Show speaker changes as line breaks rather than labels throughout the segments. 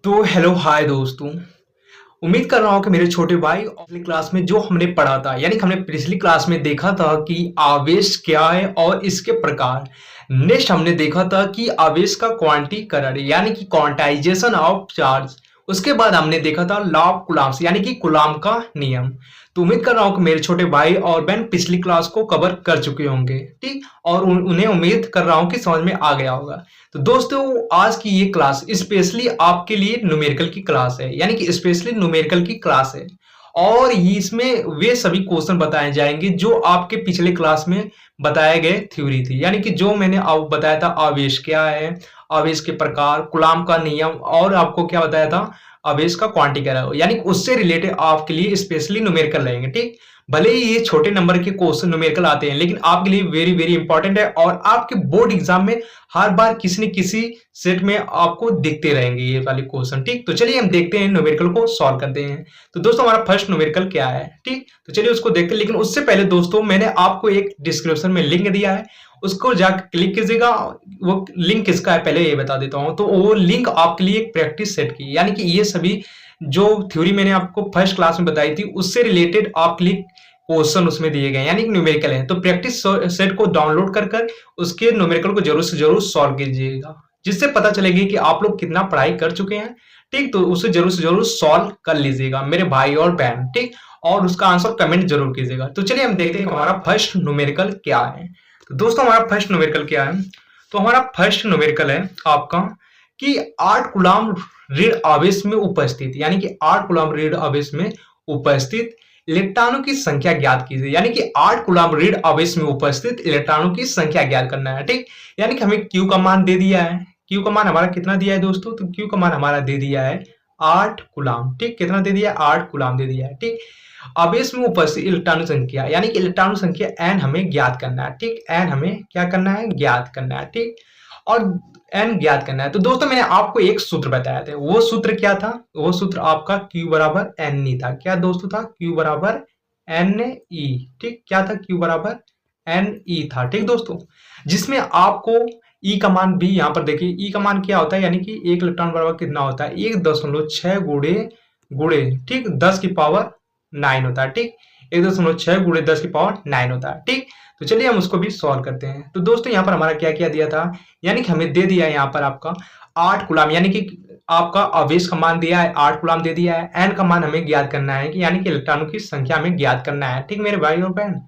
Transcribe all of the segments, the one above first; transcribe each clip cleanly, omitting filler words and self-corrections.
तो hello hi दोस्तों। उम्मीद कर रहा हूँ कि मेरे छोटे भाई पिछली क्लास में जो हमने पढ़ा था यानी कि हमने पिछली क्लास में देखा था कि आवेश क्या है और इसके प्रकार। नेक्स्ट हमने देखा था कि आवेश का क्वांटीकरण यानी कि क्वांटाइजेशन ऑफ चार्ज। उसके बाद हमने देखा था लॉ ऑफ कूलम्ब यानी कि कूलम्ब का नियम। तो उम्मीद कर रहा हूँ कि मेरे छोटे भाई और बहन पिछली क्लास को कवर कर चुके होंगे, ठीक। और उन्हें उम्मीद कर रहा हूँ कि समझ में आ गया होगा। तो दोस्तों आज की ये क्लास स्पेशली आपके लिए न्यूमेरिकल की क्लास है यानी कि स्पेशली न्यूमेरिकल की क्लास है। और इसमें वे सभी क्वेश्चन बताए जाएंगे जो आपके पिछले क्लास में बताए गए थ्योरी थी यानी कि जो मैंने आपको बताया था आवेश क्या है, आवेश के प्रकार, कूलम्ब का नियम और आपको क्या बताया था आवेश का क्वांटीकरण यानी कि उससे रिलेटेड आपके लिए स्पेशली न्यूमेरिकल रहेंगे, ठीक। भले ही ये छोटे नंबर के क्वेश्चन न्यूमेरिकल आते हैं लेकिन आपके लिए वेरी वेरी इंपॉर्टेंट है और आपके बोर्ड एग्जाम में हर बार किसी न किसी सेट में आपको दिखते रहेंगे ये वाले क्वेश्चन, ठीक। तो चलिए हम देखते हैं न्यूमेरिकल को सॉल्व करते हैं। तो दोस्तों हमारा फर्स्ट न्यूमेरिकल क्या है, ठीक। तो चलिए उसको देखते हैं लेकिन उससे पहले दोस्तों मैंने आपको एक डिस्क्रिप्शन में लिंक दिया है, उसको जाकर क्लिक कीजिएगा। वो लिंक किसका है पहले ये बता देता हूँ। तो वो लिंक आपके लिए एक प्रैक्टिस सेट की यानी कि ये सभी जो थ्योरी मैंने आपको फर्स्ट क्लास में बताई थी उससे रिलेटेड आपके लिए क्वेश्चन उसमें दिए गए यानी कि न्यूमेरिकल है। तो प्रैक्टिस सेट को डाउनलोड कर कर उसके न्यूमेरिकल को जरूर से जरूर सॉल्व कीजिएगा जिससे पता चलेगी कि आप लोग कितना पढ़ाई कर चुके हैं, ठीक। तो उसे जरूर से जरूर सॉल्व कर लीजिएगा मेरे भाई और बहन, ठीक। और उसका आंसर कमेंट जरूर कीजिएगा। तो चलिए हम देखते हैं हमारा फर्स्ट न्यूमेरिकल क्या है। तो दोस्तों हमारा फर्स्ट न्यूमेरिकल क्या है। तो हमारा फर्स्ट न्यूमेरिकल है आपका कि 8 कूलम्ब ऋण आवेश में उपस्थित यानी कि 8 कूलम्ब ऋण आवेश में उपस्थित इलेक्ट्रॉनों की संख्या ज्ञात कीजिए यानी कि 8 कूलम्ब ऋण आवेश में उपस्थित इलेक्ट्रॉनों की संख्या ज्ञात करना है, ठीक। यानी कि हमें Q का मान दे दिया है। Q का मान हमारा कितना दिया है दोस्तों। तो Q का मान हमारा दे दिया है 8 कूलम्ब, ठीक। कितना दे दिया है 8 कूलम्ब दे दिया है, ठीक। आवेश में उपस्थित इलेक्ट्रॉन संख्या यानी कि इलेक्ट्रॉन संख्या n हमें ज्ञात करना है, ठीक। n हमें क्या करना है ज्ञात करना है, ठीक। और n ज्ञात करना है। तो दोस्तों मैंने आपको एक सूत्र बताया था, वो सूत्र क्या था। वो सूत्र आपका Q बराबर n ई था। क्या दोस्तों था Q बराबर n ई, ठीक। क्या था Q बराबर n ई था, ठीक दोस्तों। जिसमें आपको E का मान भी यहाँ पर देखिए E का मान क्या होता है यानी कि एक इलेक्ट्रॉन बराबर कितना होता है 1.6 गुणे गुणे, ठीक 10 की पावर 9 होता है, ठीक। 1.6 गुणे 10 की पावर 9 होता है, ठीक। तो चलिए हम उसको भी सॉल्व करते हैं। तो दोस्तों यहाँ पर हमारा क्या क्या दिया था यानी कि हमें दे दिया है यहाँ पर आपका 8 कूलम्ब यानी कि आपका आवेश का मान दिया है 8 कूलम्ब दे दिया है। n का मान हमें ज्ञात करना है कि यानी कि इलेक्ट्रॉनों की संख्या हमें ज्ञात करना है, ठीक मेरे भाई और बहन।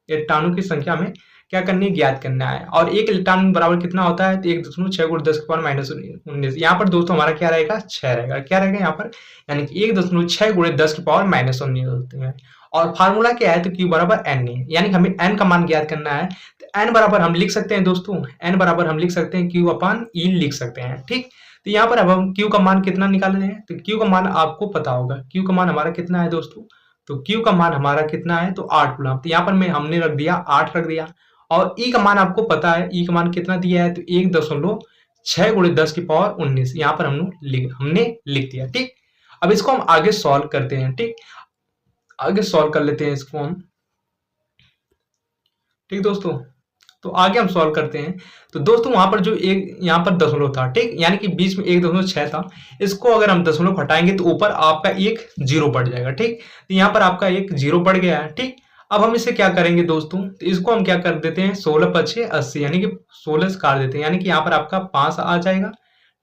इलेक्ट्रॉनों की संख्या में क्या करनी है ज्ञात करना है। और एक इलेक्ट्रॉन बराबर कितना होता है तो 1.6 गुणे 10 की पावर माइनस 19। यहाँ पर दोस्तों हमारा क्या रहेगा 6 रहेगा। क्या रहेगा यहाँ पर यानी कि 1.6 गुणे 10 की पावर माइनस 19 होती है। और फार्मूला क्या है तो Q बराबर n है यानी कि हमें n का मान ज्ञात करना है। तो n बराबर हम लिख सकते हैं दोस्तों, n बराबर हम लिख सकते हैं Q अपन E लिख सकते हैं, ठीक। तो यहाँ पर अब हम Q का मान कितना निकालने हैं तो Q का मान आपको पता होगा। Q का मान हमारा कितना है दोस्तों। तो Q का मान हमारा कितना है तो 8 कूलम्ब। तो यहाँ पर मैं हमने रख दिया 8 रख दिया। और E का मान आपको पता है E का मान कितना दिया है तो 1.6 गुणे 10 की पावर 19 यहाँ पर हमने लिख दिया, ठीक। अब इसको हम आगे सॉल्व करते हैं, ठीक। आगे सॉल्व कर लेते हैं इसको हम, ठीक दोस्तों। तो आगे हम सॉल्व करते हैं। तो दोस्तों वहां पर जो एक यहाँ पर दशमलव था, ठीक यानी कि बीच में 1.6 था। इसको अगर हम दशमलव हटाएंगे तो ऊपर आपका एक जीरो पड़ जाएगा, ठीक। तो यहाँ पर आपका एक जीरो पड़ गया है, ठीक। अब हम इसे क्या करेंगे दोस्तों तो इसको हम क्या कर देते हैं 16 पछे 80 यानी कि 16 से काट देते हैं यानी कि यहाँ पर आपका 5 आ जाएगा,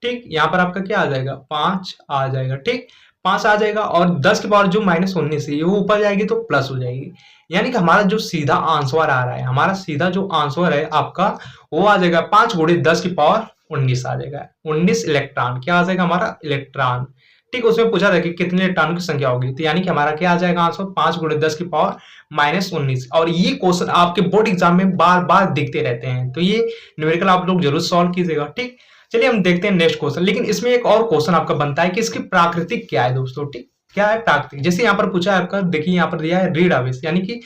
ठीक। यहाँ पर आपका क्या आ जाएगा 5 आ जाएगा, ठीक। 5 आ जाएगा और 10 के पावर जो माइनस 19 है वो ऊपर जाएगी तो प्लस हो जाएगी। यानी कि हमारा जो सीधा आंसर आ रहा है, हमारा सीधा जो आंसर है आपका वो आ जाएगा 5 गुणे 10 की पावर 19 आ जाएगा। 19 इलेक्ट्रॉन क्या आ जाएगा हमारा इलेक्ट्रॉन, ठीक। उसमें पूछा था कि कितने इलेक्ट्रॉनों की संख्या होगी तो यानी कि हमारा क्या आ जाएगा आंसर 5 गुणे 10 की पावर माइनस 19। और ये क्वेश्चन आपके बोर्ड एग्जाम में बार बार दिखते रहते हैं तो ये न्यूमेरिकल आप लोग जरूर सॉल्व कीजिएगा, ठीक। चलिए हम देखते हैं नेक्स्ट क्वेश्चन। लेकिन इसमें एक और क्वेश्चन आपका बनता है कि इसकी प्राकृतिक क्या है दोस्तों, ठीक। क्या है प्राकृतिक, जैसे यहाँ पर पूछा है आपका, देखिए यहाँ पर दिया है ऋण आवेश यानी कि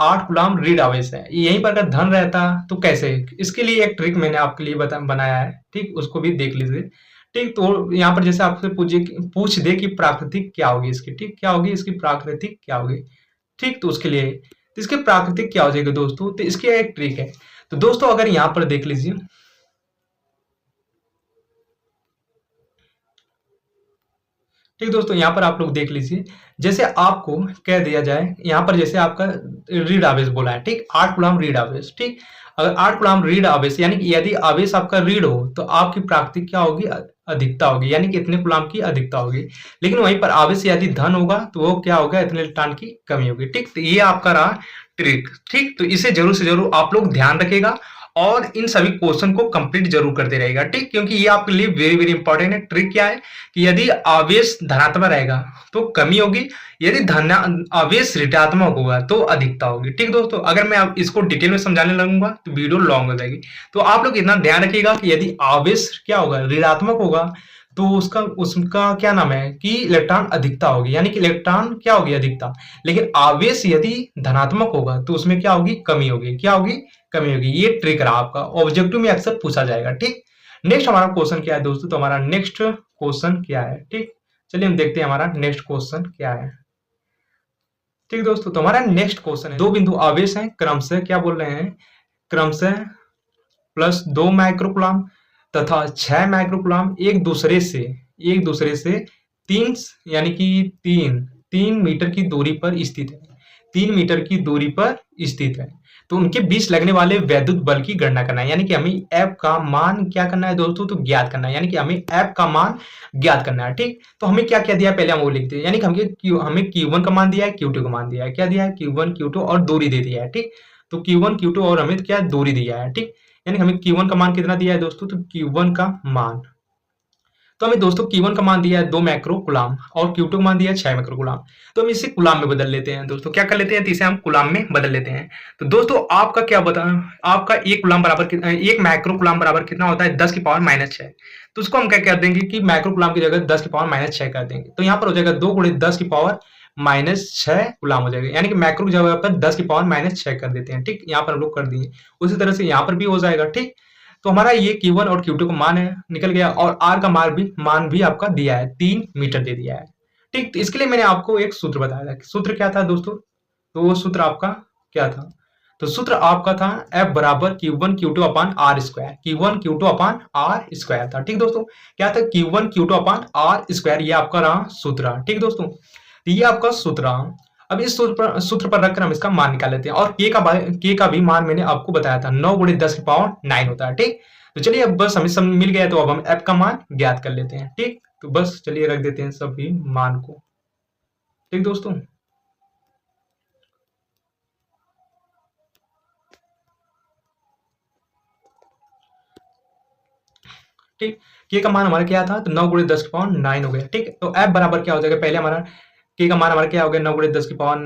8 कूलम्ब ऋण आवेश है। यहीं पर अगर धन रहता तो कैसे, इसके लिए एक ट्रिक मैंने आपके लिए बनाया है, ठीक। उसको भी देख लीजिए, ठीक। तो यहाँ पर जैसे आपसे पूछ दे कि प्राकृतिक क्या होगी इसकी, ठीक। क्या होगी इसकी प्राकृतिक क्या होगी, ठीक। तो उसके लिए तो इसके प्राकृतिक क्या हो जाएगा दोस्तों तो इसकी एक ट्रिक है। तो दोस्तों अगर यहाँ पर देख लीजिए, ठीक दोस्तों, यहाँ पर आप लोग देख लीजिए, जैसे आपको कह दिया जाए, यहाँ पर जैसे आपका रीड आवेश बोला है, ठीक, 8 कूलम्ब रीड आवेश, ठीक। अगर 8 कूलम्ब रीड आवेश यानी कि यदि आवेश आपका रीड हो तो आपकी प्राकृतिक क्या होगी, अधिकता होगी, यानी कि इतने कूलम्ब की अधिकता होगी। लेकिन वहीं पर आवेश यदि धन होगा तो वो क्या होगा, इतने इलेक्ट्रॉन की कमी होगी, ठीक। तो ये आपका रहा ट्रिक, ठीक। तो इसे जरूर से जरूर आप लोग ध्यान रखेगा और इन सभी क्वेश्चन को कंप्लीट जरूर करते रहेगा, ठीक, क्योंकि ये आपके लिए वेरी वेरी इंपॉर्टेंट है। ट्रिक क्या है कि यदि आवेश धनात्मक रहेगा तो कमी होगी, यदि आवेश ऋणात्मक होगा तो अधिकता होगी, ठीक दोस्तों। अगर मैं अब इसको डिटेल में समझाने लगूंगा तो वीडियो लॉन्ग हो जाएगी, तो आप लोग इतना ध्यान रखिएगा कि यदि आवेश क्या होगा, ऋणात्मक होगा, तो उसका उसका क्या नाम है कि इलेक्ट्रॉन अधिकता होगी, यानी कि इलेक्ट्रॉन क्या होगी, अधिकता। लेकिन आवेश यदि धनात्मक होगा तो उसमें क्या होगी, कमी होगी, क्या होगी, कमी होगी। ये ट्रिक रहा आपका, ऑब्जेक्टिव में अक्सर पूछा जाएगा, ठीक। नेक्स्ट हमारा क्वेश्चन क्या है दोस्तों, तो हमारा नेक्स्ट क्वेश्चन क्या है, ठीक। चलिए हम देखते हैं हमारा नेक्स्ट क्वेश्चन क्या है, ठीक दोस्तों। तो हमारा नेक्स्ट क्वेश्चन है, दो बिंदु आवेश हैं, क्रमशः क्या बोल रहे हैं, क्रमशः +2 माइक्रोकूलम्ब तथा 6 माइक्रोकूलम्ब एक दूसरे से 3 यानी कि 3 मीटर की दूरी पर स्थित है, 3 मीटर की दूरी पर स्थित है। तो उनके बीच लगने वाले वैद्युत बल की गणना करना है, यानी कि हमें F का मान क्या करना है दोस्तों, तो ज्ञात करना है, यानी कि हमें F का मान ज्ञात करना है, ठीक। तो हमें क्या क्या दिया है पहले हम वो लिखते हैं, यानी कि हमें Q1 का मान दिया है, Q2 का मान दिया है, क्या दिया है, Q1 Q2 और दूरी दे दिया है, ठीक। तो Q1 Q2 और हमें क्या दूरी दिया है, ठीक। यानी हमें Q1 का मान कितना दिया है दोस्तों, तो Q1 का मान, तो हमें दोस्तों Q1 का मान दिया है 2 माइक्रोकूलम्ब और Q2 का मान दिया है 6 माइक्रोकूलम्ब। तो हम इसे कूलम्ब में बदल लेते हैं दोस्तों, क्या कर लेते हैं, तो इसे हम कूलम्ब में बदल लेते हैं। तो दोस्तों आपका क्या बता, आपका 1 कूलम्ब बराबर 1 माइक्रोकूलम्ब बराबर कितना होता है, 10 की पावर -6। तो उसको हम क्या कर देंगे कि माइक्रोकूलम्ब की जगह 10 की पावर -6 कर देंगे। तो यहाँ पर हो जाएगा 2 × 10 की पावर -6 कूलम्ब हो जाएगा, यानी कि माइक्रो की जगह पर 10 की पावर -6 कर देते हैं, ठीक। यहाँ पर हम लोग कर दिए, उसी तरह से यहाँ पर भी हो जाएगा, ठीक। तो हमारा ये Q1 और Q2 का मान है, निकल गया, और R का मान भी आपका दिया है, 3 मीटर दे दिया है, ठीक। तो इसके लिए मैंने आपको एक सूत्र बताया था, सूत्र क्या था दोस्तों, तो वो सूत्र आपका क्या था, तो सूत्र आपका था F बराबर Q1 Q2 अपान R स्क्वायर, Q1 Q2 अपान R स्क्वायर था, ठीक दोस्तों। क्या था, Q1 Q2 अपान R स्क्वायर, ये आपका रहा सूत्र, ठीक दोस्तों। तो ये आपका सूत्र रहा। अब इस सूत्र पर रखकर हम इसका मान निकाल लेते हैं, और के का भी मान मैंने आपको बताया था, 9 × 10 की पावर 9 होता है, ठीक। तो चलिए अब बस हमें सब मिल गया, तो अब हम F का मान ज्ञात कर लेते हैं, ठीक। तो बस चलिए रख देते हैं सभी मान को, ठीक दोस्तों। ठीक, के का मान हमारा क्या था, तो 9 × 10 की पावर 9 हो गया, ठीक। तो F बराबर क्या हो जाएगा, पहले हमारा के का मान हमारा क्या हो गया, 9 × 10 की पावर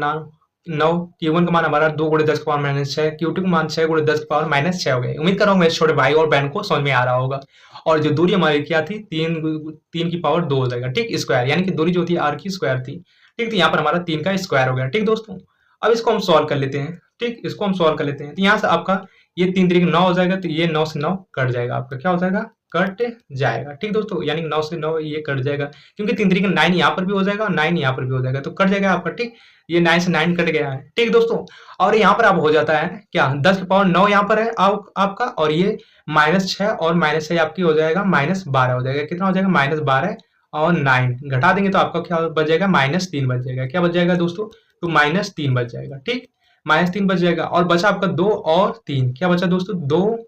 9, Q1 का मान हमारा 2 × 10 की पावर -6, Q2 का मान 6 × 10 की पावर -6 हो गया। उम्मीद कर रहा हूँ मेरे छोटे भाई और बहन को समझ में आ रहा होगा। और जो दूरी हमारी क्या थी, 3 की पावर 2 हो जाएगा, ठीक, स्क्वायर, यानी कि दूरी जो थी R की स्क्वायर थी, ठीक। तो यहाँ पर हमारा 3 का स्क्वायर हो गया, ठीक दोस्तों। अब इसको हम सॉल्व कर लेते हैं, ठीक, इसको हम सॉल्व कर लेते हैं। तो यहाँ से आपका ये 3 3 9 हो जाएगा, तो ये 9 से 9 कट जाएगा, आपका क्या हो जाएगा, कट जाएगा, ठीक दोस्तों। यानी 9 से 9 ये कट जाएगा, क्योंकि 3 3 9 यहाँ पर भी हो जाएगा और 9 यहाँ पर भी हो जाएगा, तो कट जाएगा आपका, ठीक। ये 9 से 9 कट गया है, ठीक दोस्तों। और यहाँ पर अब हो जाता है क्या, 10 की पावर 9 यहाँ पर है आपका, और ये -6 और -6 आपकी हो जाएगा -12 हो जाएगा, कितना हो जाएगा, -12 और 9 घटा देंगे तो आपका क्या बच जाएगा, -3 बच जाएगा, क्या बच जाएगा दोस्तों, तो -3 बच जाएगा, ठीक, -3 बच जाएगा। और बचा आपका 2 और 3, क्या बचा दोस्तों, 2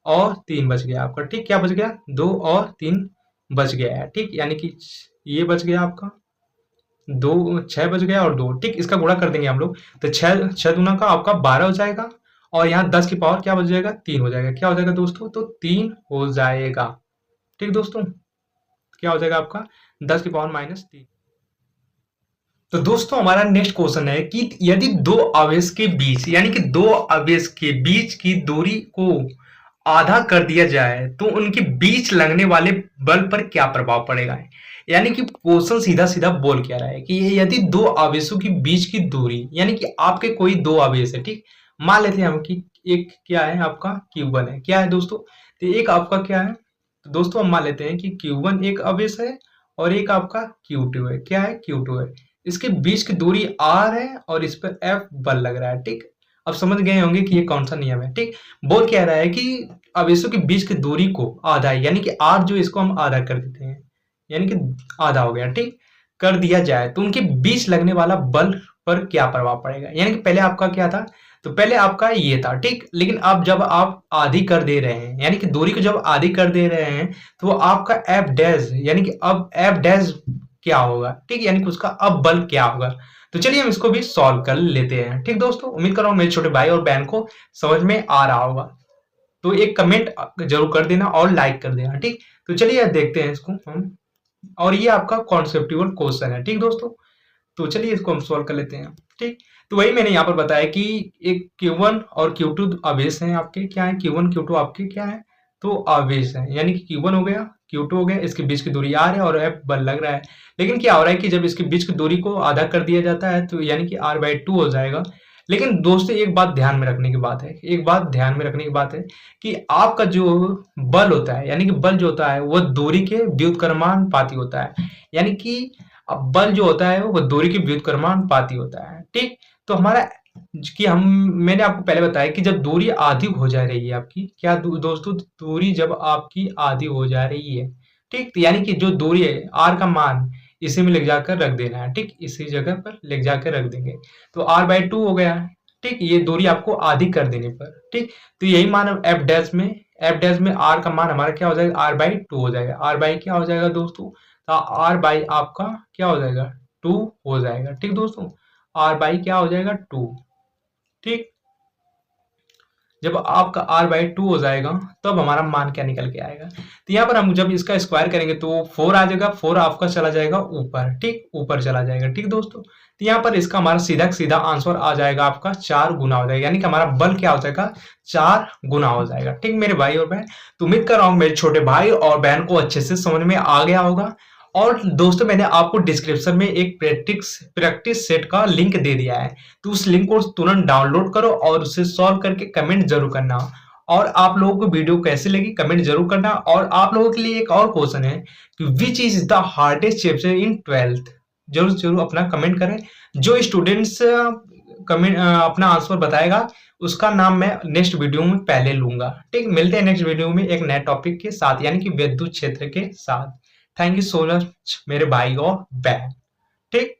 और 3 बच गया आपका, ठीक। क्या बच गया, 2 और 3 बच गया है, ठीक। यानी कि ये बच गया आपका 2, 6 बच गया और 2, ठीक। इसका गुणा कर देंगे हम लोग, तो 6 दूना का आपका 12 हो जाएगा, और यहाँ 10 की पावर क्या बच जाएगा, 3 हो जाएगा, क्या हो जाएगा दोस्तों, तो 3 हो जाएगा, ठीक दोस्तों। क्या हो जाएगा आपका 10 की पावर -3। तो दोस्तों हमारा नेक्स्ट क्वेश्चन है कि यदि दो आवेश के बीच, यानी कि दो आवेश के बीच की दूरी को आधा कर दिया जाए तो उनके बीच लगने वाले बल पर क्या प्रभाव पड़ेगा। यानी कि क्वेश्चन सीधा सीधा बोल क्या रहा है कि यदि दो आवेशों के बीच की दूरी, यानी कि आपके कोई दो आवेश है, ठीक, मान लेते हैं हम कि एक क्या है आपका Q1 है, क्या है दोस्तों, तो एक आपका क्या है, तो दोस्तों हम मान लेते हैं कि Q1 एक आवेश है और एक आपका Q2 है, क्या है, Q2 है। इसके बीच की दूरी R है और इस पर F बल लग रहा है, ठीक। अब समझ गए होंगे कि ये कौन सा नियम है, ठीक। बोल क्या रहा है कि आवेशों के बीच की दूरी को आधा है, यानी कि R जो इसको हम आधा कर देते हैं, यानी कि आधा हो गया, ठीक। कर दिया जाए तो उनके बीच लगने वाला बल पर क्या प्रभाव पड़ेगा। यानी कि पहले आपका क्या था, तो पहले आपका ये था, ठीक। लेकिन अब जब आप आधी कर दे रहे हैं, यानी कि दूरी को जब आधी कर दे रहे हैं, तो वो आपका एफ डैश, यानी कि अब एफ डैश क्या होगा, ठीक। यानी कि उसका अब बल क्या होगा। तो चलिए हम इसको भी सॉल्व कर लेते हैं, ठीक दोस्तों। उम्मीद कर रहा हूँ मेरे छोटे भाई और बहन को समझ में आ रहा होगा। तो एक कमेंट जरूर कर देना और लाइक कर देना, ठीक। तो चलिए देखते हैं इसको हम, और ये आपका कॉन्सेप्चुअल क्वेश्चन है, ठीक दोस्तों। तो चलिए इसको हम सॉल्व कर लेते हैं, ठीक। तो वही मैंने यहाँ पर बताया कि एक Q1 और Q2 आवेश हैं आपके, क्या है, Q1 Q2 आपके क्या है, तो आवेश है। यानी कि Q1 हो गया, Q2 हो गया, इसके बीच की दूरी R है और F बल लग रहा है। लेकिन क्या हो रहा है कि जब इसके बीच की दूरी को आधा कर दिया जाता है तो यानी कि R/2 हो जाएगा। लेकिन दोस्तों एक बात ध्यान में रखने की बात है, एक बात ध्यान में रखने की बात है कि आपका जो बल होता है, यानी कि बल जो होता है वो दूरी के व्युत्क्रमानुपाती होता है। यानी कि अब बल जो होता है वो दूरी के व्युत्क्रमानुपाती होता है, ठीक। तो हमारा कि हम, मैंने आपको पहले बताया कि जब दूरी आधी हो जा रही है आपकी, क्या दोस्तों, दूरी जब आपकी आधी हो जा रही है, ठीक। तो यानी कि जो दूरी है r का मान इसी में ले जाकर रख देना है, ठीक। इसी जगह पर ले जाकर रख देंगे तो R/2 हो गया है, ठीक। ये दूरी आपको आधी कर देने पर, ठीक। तो यही मान एफ डैश में, एफ डैश में r का मान हमारा क्या हो जाएगा, R/2 हो जाएगा। r बाई क्या हो जाएगा दोस्तों, तो r बाई आपका क्या हो जाएगा, 2 हो जाएगा, ठीक दोस्तों। r बाई क्या हो जाएगा, 2, ठीक। जब आपका R/2 हो जाएगा तब हमारा मान क्या निकल के आएगा, तो यहाँ पर हम जब इसका स्क्वायर करेंगे तो 4 आ जाएगा, 4 आपका चला जाएगा ऊपर, ठीक, ऊपर चला जाएगा, ठीक दोस्तों। तो यहाँ पर इसका हमारा सीधा सीधा आंसर आ जाएगा आपका 4 गुना हो जाएगा, यानी कि हमारा बल क्या हो जाएगा, 4 गुना हो जाएगा, ठीक मेरे भाई और बहन। तो उम्मीद कर रहा हूँ मेरे छोटे भाई और बहन को अच्छे से समझ में आ गया होगा। और दोस्तों मैंने आपको डिस्क्रिप्शन में एक प्रैक्टिस सेट का लिंक दे दिया है, तो उस लिंक को तुरंत डाउनलोड करो और उसे सॉल्व करके कमेंट जरूर करना। और आप लोगों को वीडियो कैसे लगी कमेंट जरूर करना। और आप लोगों के लिए एक और क्वेश्चन है कि which is the hardest chapter in 12th, जरूर जरूर अपना कमेंट करें। जो स्टूडेंट्स कमेंट अपना आंसर बताएगा उसका नाम मैं नेक्स्ट वीडियो में पहले लूंगा, ठीक। मिलते हैं नेक्स्ट वीडियो में एक नए टॉपिक के साथ, यानी कि विद्युत क्षेत्र के साथ। थैंक यू सो मच मेरे भाई और बहन, ठीक।